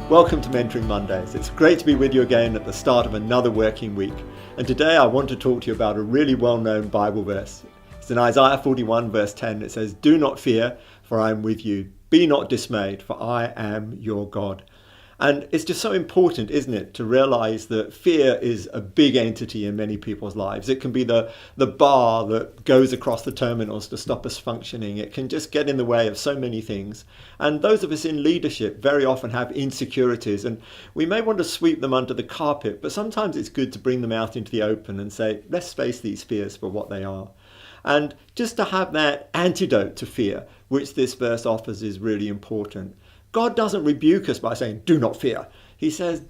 Welcome to Mentoring Mondays. It's great to be with you again at the start of another working week. And today I want to talk to you about a really well-known Bible verse. It's in Isaiah 41 verse 10. It says, "Do not fear, for I am with you. Be not dismayed, for I am your God." And it's just so important, isn't it, to realize that fear is a big entity in many people's lives. It can be the bar that goes across the terminals to stop us functioning. It can just get in the way of so many things. And those of us in leadership very often have insecurities, and we may want to sweep them under the carpet, but sometimes it's good to bring them out into the open and say, let's face these fears for what they are. And just to have that antidote to fear, which this verse offers, is really important. God doesn't rebuke us by saying, do not fear. He says,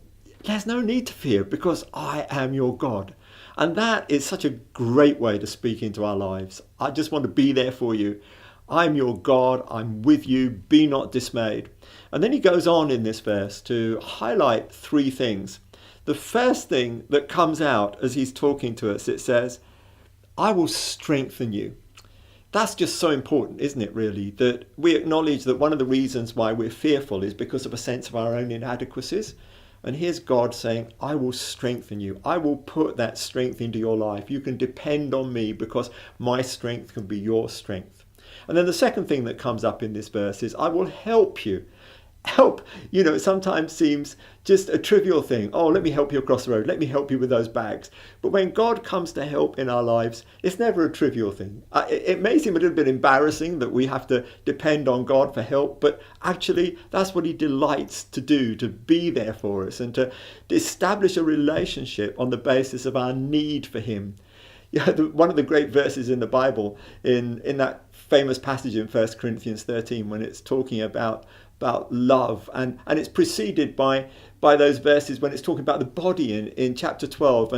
there's no need to fear because I am your God. And that is such a great way to speak into our lives. I just want to be there for you. I'm your God. I'm with you. Be not dismayed. And then he goes on in this verse to highlight three things. The first thing that comes out as he's talking to us, it says, I will strengthen you. That's just so important, isn't it, really, that we acknowledge that one of the reasons why we're fearful is because of a sense of our own inadequacies. And here's God saying, I will strengthen you. I will put that strength into your life. You can depend on me because my strength can be your strength. And then the second thing that comes up in this verse is, I will help you. Help, sometimes seems just a trivial thing. Oh, let me help you across the road. Let me help you with those bags. But when God comes to help in our lives, it's never a trivial thing. It may seem a little bit embarrassing that we have to depend on God for help, but actually that's what he delights to do, to be there for us and to establish a relationship on the basis of our need for him. One of the great verses in the Bible, in that famous passage in 1 Corinthians 13, when it's talking about love, and it's preceded by those verses when it's talking about the body in chapter 12,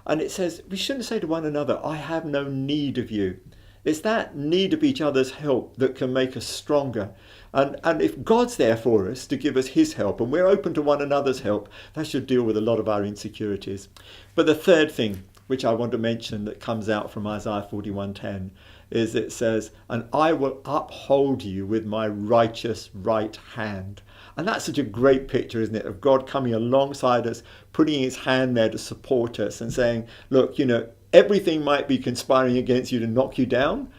and it says we shouldn't say to one another, I have no need of you. It's that need of each other's help that can make us stronger. And if God's there for us to give us his help, and we're open to one another's help, that should deal with a lot of our insecurities. But the third thing which I want to mention that comes out from Isaiah 41:10 is it says, and I will uphold you with my righteous right hand. And that's such a great picture, isn't it, of God coming alongside us, putting his hand there to support us and saying, look, everything might be conspiring against you to knock you down,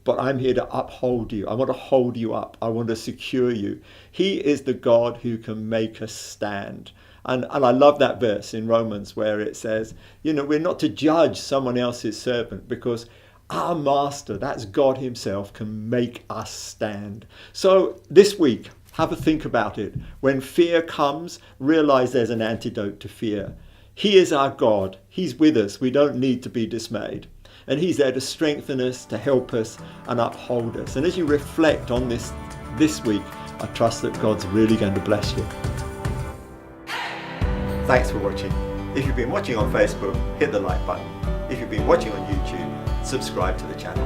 but I'm here to uphold you. I want to hold you up. I want to secure you. He is the God who can make us stand. And I love that verse in Romans where it says, we're not to judge someone else's servant because our master, that's God himself, can make us stand. So this week, have a think about it. When fear comes, realize there's an antidote to fear. He is our God. He's with us. We don't need to be dismayed. And he's there to strengthen us, to help us and uphold us. And as you reflect on this week, I trust that God's really going to bless you. Thanks for watching. If you've been watching on Facebook, hit the like button. If you've been watching on YouTube, subscribe to the channel.